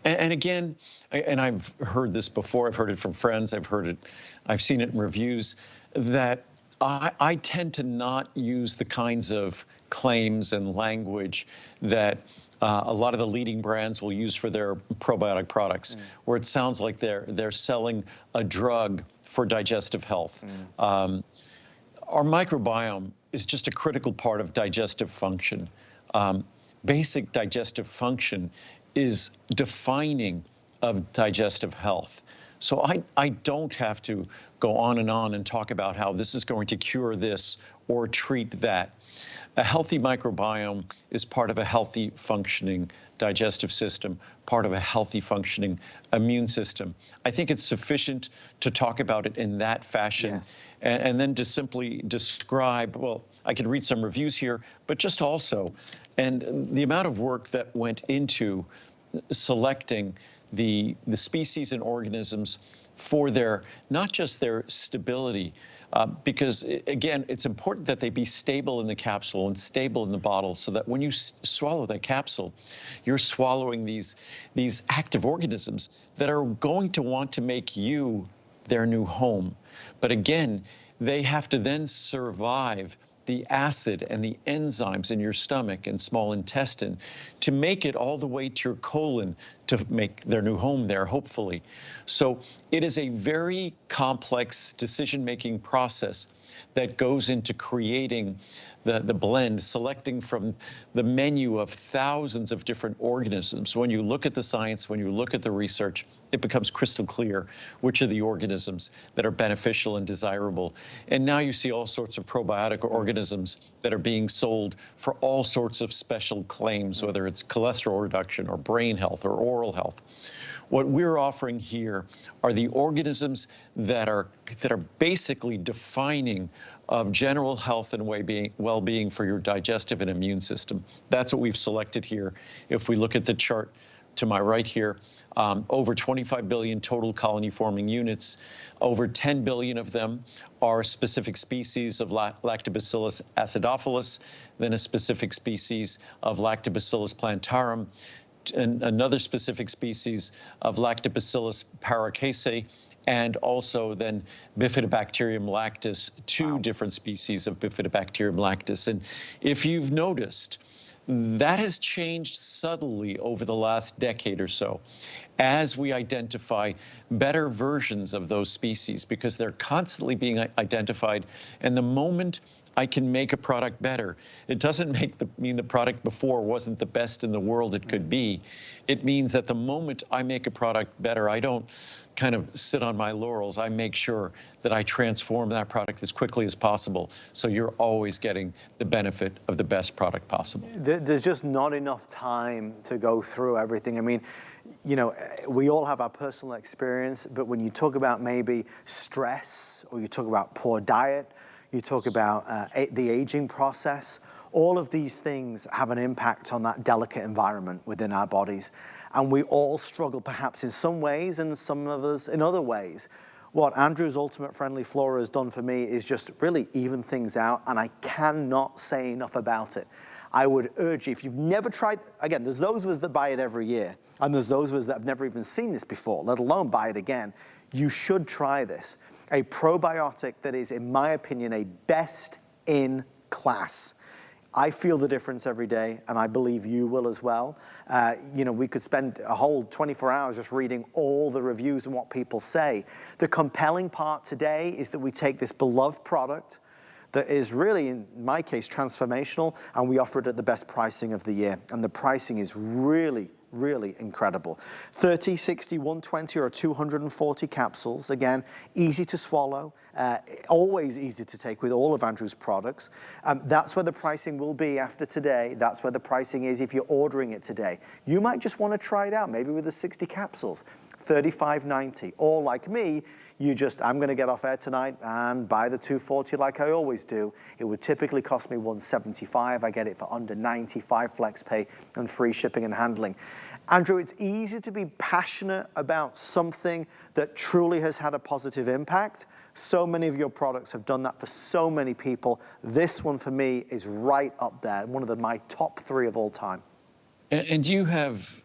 And again, and I've heard this before, I've heard it from friends, I've seen it in reviews, that I tend to not use the kinds of claims and language that a lot of the leading brands will use for their probiotic products, where it sounds like they're selling a drug for digestive health. Our microbiome is just a critical part of digestive function. Basic digestive function is defining of digestive health. So I don't have to go on and talk about how this is going to cure this or treat that. A healthy microbiome is part of a healthy functioning digestive system, part of a healthy functioning immune system. I think it's sufficient to talk about it in that fashion. Yes. And then to simply describe, well, I could read some reviews here, but just also, and the amount of work that went into selecting the species and organisms for their, not just their stability, because again, it's important that they be stable in the capsule and stable in the bottle, so that when you swallow that capsule, you're swallowing these active organisms that are going to want to make you their new home. But again, they have to then survive the acid and the enzymes in your stomach and small intestine to make it all the way to your colon to make their new home there, hopefully. So it is a very complex decision-making process that goes into creating the blend, selecting from the menu of thousands of different organisms. When you look at the science, when you look at the research, it becomes crystal clear which are the organisms that are beneficial and desirable. And now you see all sorts of probiotic organisms that are being sold for all sorts of special claims, whether it's cholesterol reduction or brain health or oral health. What we're offering here are the organisms that are basically defining of general health and well-being for your digestive and immune system. That's what we've selected here. If we look at the chart to my right here, over 25 billion total colony-forming units. Over 10 billion of them are specific species of Lactobacillus acidophilus, then a specific species of Lactobacillus plantarum, and another specific species of Lactobacillus paracasei, and also then Bifidobacterium lactis, two different species of Bifidobacterium lactis. And if you've noticed, that has changed subtly over the last decade or so as we identify better versions of those species, because they're constantly being identified. And the moment I can make a product better, it doesn't mean the product before wasn't the best in the world it could be. It means that the moment I make a product better, I don't kind of sit on my laurels. I make sure that I transform that product as quickly as possible, so you're always getting the benefit of the best product possible. There's just not enough time to go through everything. I mean, you know, we all have our personal experience, but when you talk about maybe stress, or you talk about poor diet, you talk about the aging process, all of these things have an impact on that delicate environment within our bodies. And we all struggle perhaps in some ways and some of us in other ways. What Andrew's Ultimate Friendly Flora has done for me is just really even things out, and I cannot say enough about it. I would urge you, if you've never tried, again, there's those of us that buy it every year, and there's those of us that have never even seen this before, let alone buy it again. You should try this. A probiotic that is, in my opinion, a best in class. I feel the difference every day, and I believe you will as well. You know, we could spend a whole 24 hours just reading all the reviews and what people say. The compelling part today is that we take this beloved product that is really, in my case, transformational, and we offer it at the best pricing of the year. And the pricing is really, really incredible. 30, 60, 120, or 240 capsules. Again, easy to swallow, always easy to take with all of Andrew's products. That's where the pricing will be after today. That's where the pricing is if you're ordering it today. You might just want to try it out, maybe with the 60 capsules, $35.90. Or like me, you just, I'm going to get off air tonight and buy the 240 like I always do. It would typically cost me $175. I get it for under $95 flex pay and free shipping and handling. Andrew, it's easy to be passionate about something that truly has had a positive impact. So many of your products have done that for so many people. This one for me is right up there, one of my top 3 of all time. And you have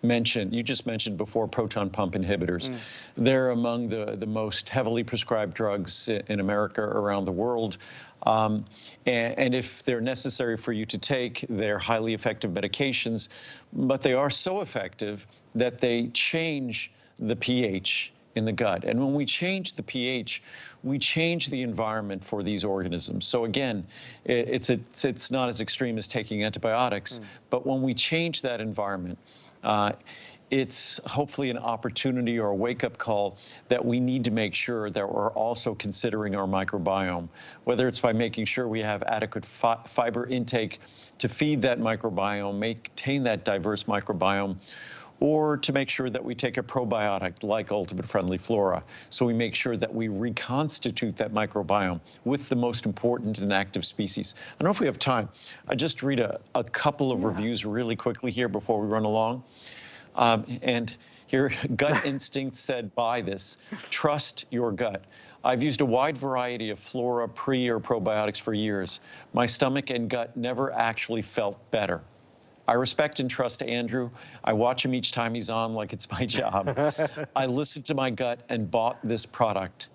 you just mentioned before proton pump inhibitors. They're among the most heavily prescribed drugs in America, around the world. And if they're necessary for you to take, they're highly effective medications, but they are so effective that they change the pH in the gut. And when we change the pH, we change the environment for these organisms. So again, it's not as extreme as taking antibiotics, but when we change that environment, it's hopefully an opportunity or a wake-up call that we need to make sure that we're also considering our microbiome, whether it's by making sure we have adequate fiber intake to feed that microbiome, maintain that diverse microbiome, or to make sure that we take a probiotic like Ultimate Friendly Flora, so we make sure that we reconstitute that microbiome with the most important and active species. I don't know if we have time. I just read a couple of reviews really quickly here before we run along. And here, Gut Instinct said, buy this. Trust your gut. I've used a wide variety of Flora pre or probiotics for years. My stomach and gut never actually felt better. I respect and trust Andrew. I watch him each time he's on like it's my job. I listened to my gut and bought this product.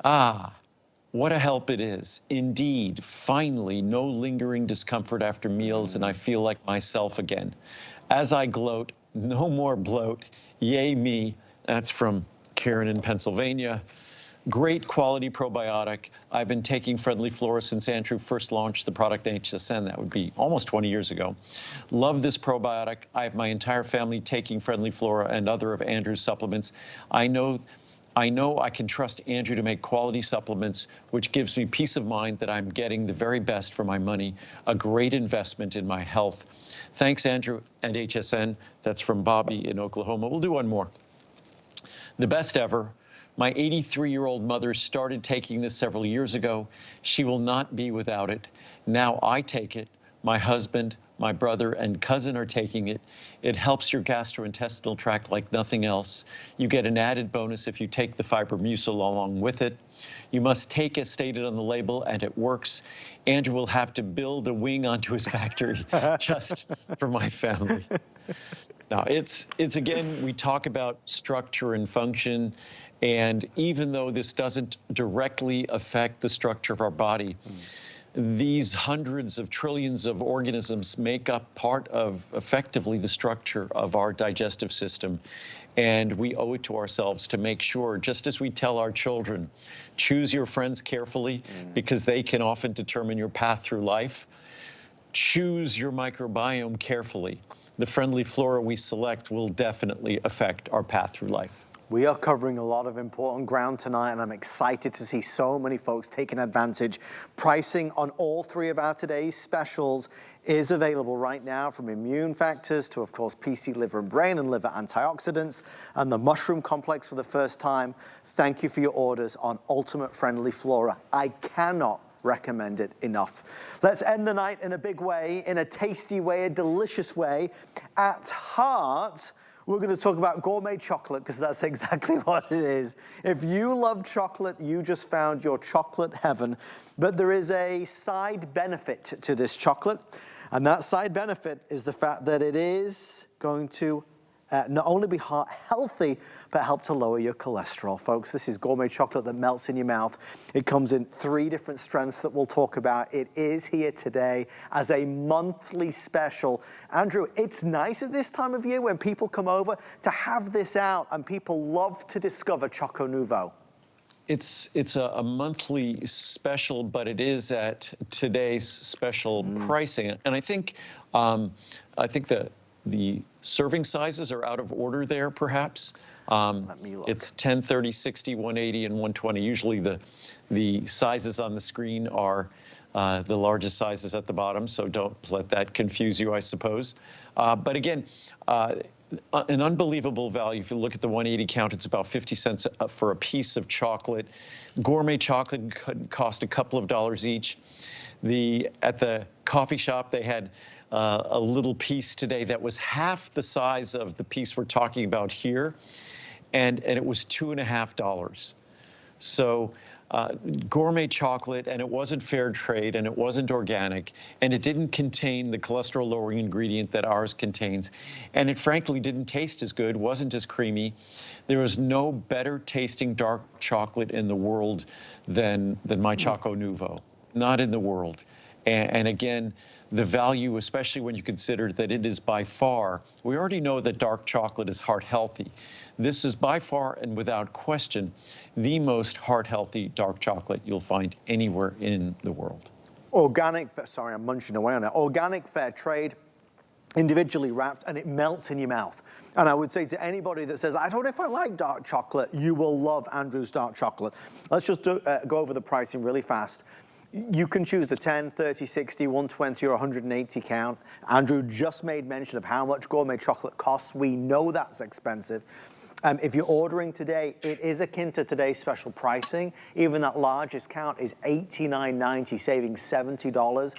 Ah, what a help it is. Indeed, finally, no lingering discomfort after meals, and I feel like myself again. As I gloat, no more bloat. Yay me. That's from Karen in Pennsylvania. Great quality probiotic. I've been taking Friendly Flora since Andrew first launched the product in HSN. That would be almost 20 years ago. Love this probiotic. I have my entire family taking Friendly Flora and other of Andrew's supplements. I know I can trust Andrew to make quality supplements, which gives me peace of mind that I'm getting the very best for my money, a great investment in my health. Thanks, Andrew and HSN. That's from Bobby in Oklahoma. We'll do one more. The best ever. My 83-year-old mother started taking this several years ago. She will not be without it. Now I take it. My husband, my brother, and cousin are taking it. It helps your gastrointestinal tract like nothing else. You get an added bonus if you take the Fibromucil along with it. You must take as stated on the label, and it works. Andrew will have to build a wing onto his factory just for my family. Now, it's again, we talk about structure and function, and even though this doesn't directly affect the structure of our body, these hundreds of trillions of organisms make up part of effectively the structure of our digestive system. And we owe it to ourselves to make sure, just as we tell our children, choose your friends carefully because they can often determine your path through life. Choose your microbiome carefully. The Friendly Flora we select will definitely affect our path through life. We are covering a lot of important ground tonight, and I'm excited to see so many folks taking advantage. Pricing on all three of our today's specials is available right now, from immune factors to, of course, PC liver and brain and liver antioxidants, and the mushroom complex for the first time. Thank you for your orders on Ultimate Friendly Flora. I cannot recommend it enough. Let's end the night in a big way, in a tasty way, a delicious way. At heart, we're going to talk about gourmet chocolate, because that's exactly what it is. If you love chocolate, you just found your chocolate heaven. But there is a side benefit to this chocolate, and that side benefit is the fact that it is going to not only be heart healthy, but help to lower your cholesterol. Folks, this is gourmet chocolate that melts in your mouth. It comes in 3 different strengths that we'll talk about. It is here today as a monthly special. Andrew, it's nice at this time of year when people come over to have this out, and people love to discover Choco Nouveau. It's a monthly special, but it is at today's special pricing. And I think the serving sizes are out of order there, perhaps. Let me look. It's 10, 30, 60, 180, and 120. Usually the sizes on the screen are the largest sizes at the bottom, so don't let that confuse you, I suppose. But again, an unbelievable value. If you look at the 180 count, it's about 50 cents for a piece of chocolate. Gourmet chocolate could cost a couple of dollars each. At the coffee shop, they had a little piece today that was half the size of the piece we're talking about here, and it was $2.50. So gourmet chocolate, and it wasn't fair trade, and it wasn't organic, and it didn't contain the cholesterol-lowering ingredient that ours contains, and it frankly didn't taste as good, wasn't as creamy. There was no better tasting dark chocolate in the world than my Choco Nouveau, not in the world. And again, the value, especially when you consider that it is by far, we already know that dark chocolate is heart healthy. This is by far and without question the most heart healthy dark chocolate you'll find anywhere in the world. Organic, sorry, I'm munching away on it. Organic, fair trade, individually wrapped, and it melts in your mouth. And I would say to anybody that says, I don't know if I like dark chocolate, you will love Andrew's dark chocolate. Let's just go over the pricing really fast. You can choose the 10, 30, 60, 120, or 180 count. Andrew just made mention of how much gourmet chocolate costs. We know that's expensive. If you're ordering today, it is akin to today's special pricing. Even that largest count is $89.90, saving $70.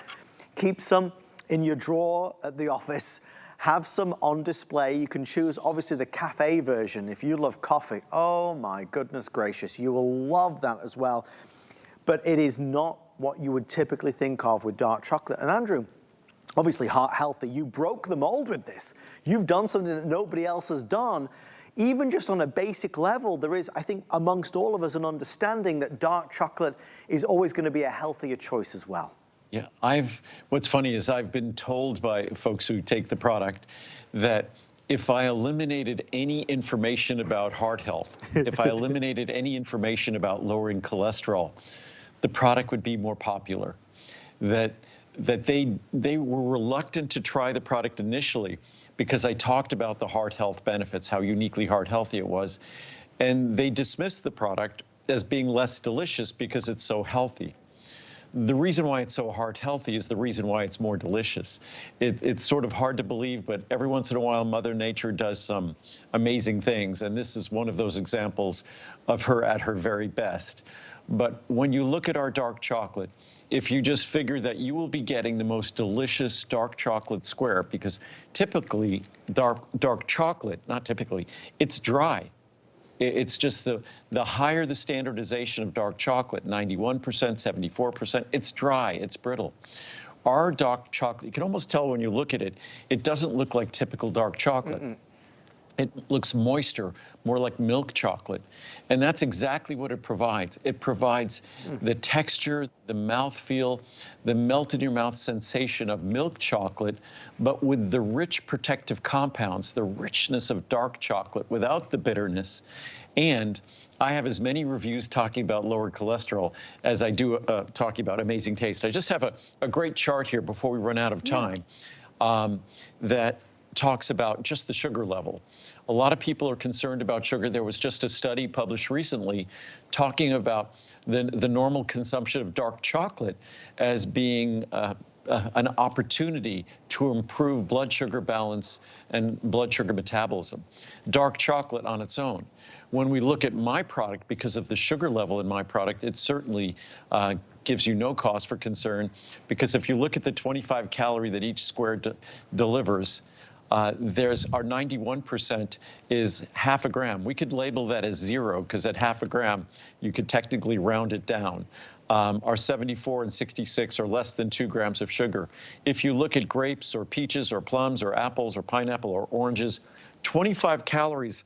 Keep some in your drawer at the office. Have some on display. You can choose, obviously, the cafe version. If you love coffee, oh my goodness gracious, you will love that as well. But it is not what you would typically think of with dark chocolate. And Andrew, obviously heart healthy, you broke the mold with this. You've done something that nobody else has done. Even just on a basic level, there is, I think, amongst all of us, an understanding that dark chocolate is always going to be a healthier choice as well. Yeah, what's funny is I've been told by folks who take the product that if I eliminated any information about heart health, if I eliminated any information about lowering cholesterol, the product would be more popular. That they were reluctant to try the product initially because I talked about the heart health benefits, how uniquely heart healthy it was, and they dismissed the product as being less delicious because it's so healthy. The reason why it's so heart healthy is the reason why it's more delicious. It's sort of hard to believe, but every once in a while, Mother Nature does some amazing things, and this is one of those examples of her at her very best. But when you look at our dark chocolate, if you just figure that you will be getting the most delicious dark chocolate square, because typically dark chocolate, not typically, it's dry. It's just the higher the standardization of dark chocolate, 91%, 74%, it's dry, it's brittle. Our dark chocolate, you can almost tell when you look at it, it doesn't look like typical dark chocolate. It looks moister, more like milk chocolate. And that's exactly what it provides. It provides the texture, the mouthfeel, the melt in your mouth sensation of milk chocolate, but with the rich protective compounds, the richness of dark chocolate without the bitterness. And I have as many reviews talking about lower cholesterol as I do talking about amazing taste. I just have a great chart here before we run out of time that talks about just the sugar level. A lot of people are concerned about sugar. There was just a study published recently talking about the normal consumption of dark chocolate as being an opportunity to improve blood sugar balance and blood sugar metabolism. Dark chocolate on its own. When we look at my product, because of the sugar level in my product, it certainly gives you no cause for concern, because if you look at the 25 calorie that each square delivers, there's our 91% is half a gram. We could label that as 0 because at half a gram, you could technically round it down. Our 74 and 66 are less than 2 grams of sugar. If you look at grapes or peaches or plums or apples or pineapple or oranges, 25 calories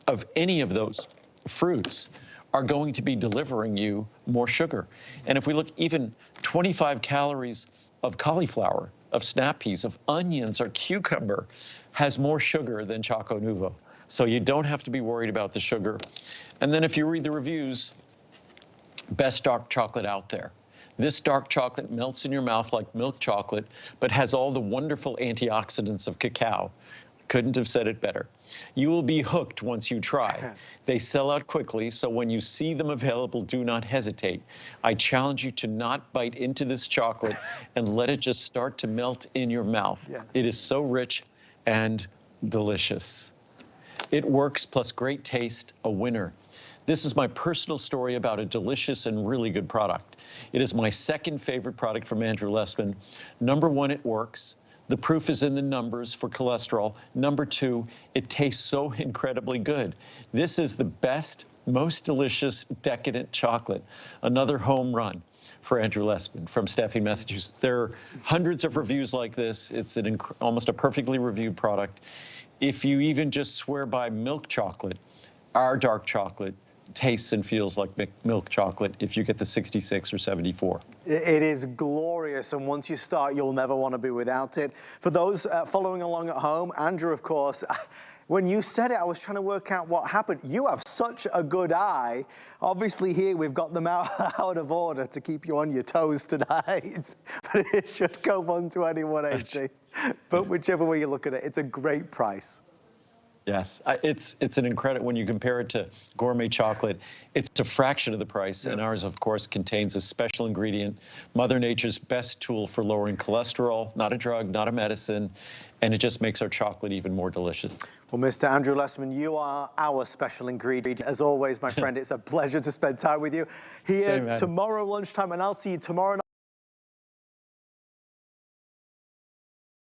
of any of those fruits are going to be delivering you more sugar. And if we look even 25 calories of cauliflower, of snap peas, of onions, or cucumber has more sugar than Choco Nuvo. So you don't have to be worried about the sugar. And then if you read the reviews, best dark chocolate out there. This dark chocolate melts in your mouth like milk chocolate, but has all the wonderful antioxidants of cacao. Couldn't have said it better. You will be hooked once you try. They sell out quickly, so when you see them available, do not hesitate. I challenge you to not bite into this chocolate and let it just start to melt in your mouth. Yes. It is so rich and delicious. It works, plus great taste, a winner. This is my personal story about a delicious and really good product. It is my second favorite product from Andrew Lessman. Number one, it works. The proof is in the numbers for cholesterol. Number two, it tastes so incredibly good. This is the best, most delicious, decadent chocolate. Another home run for Andrew Lessman from Staffing, Massachusetts. There are hundreds of reviews like this. It's almost a perfectly reviewed product. If you even just swear by milk chocolate, our dark chocolate tastes and feels like milk chocolate if you get the 66 or 74. It is glorious, and once you start, you'll never want to be without it. For those following along at home, Andrew, of course, when you said it, I was trying to work out what happened. You have such a good eye. Obviously here we've got them out of order to keep you on your toes tonight. But it should go 120, 180. But whichever way you look at it, it's a great price. Yes, it's an incredible, when you compare it to gourmet chocolate, it's a fraction of the price, and ours, of course, contains a special ingredient, Mother Nature's best tool for lowering cholesterol, not a drug, not a medicine, and it just makes our chocolate even more delicious. Well, Mr. Andrew Lessman, you are our special ingredient. As always, my friend, it's a pleasure to spend time with you here tomorrow lunchtime, and I'll see you tomorrow night.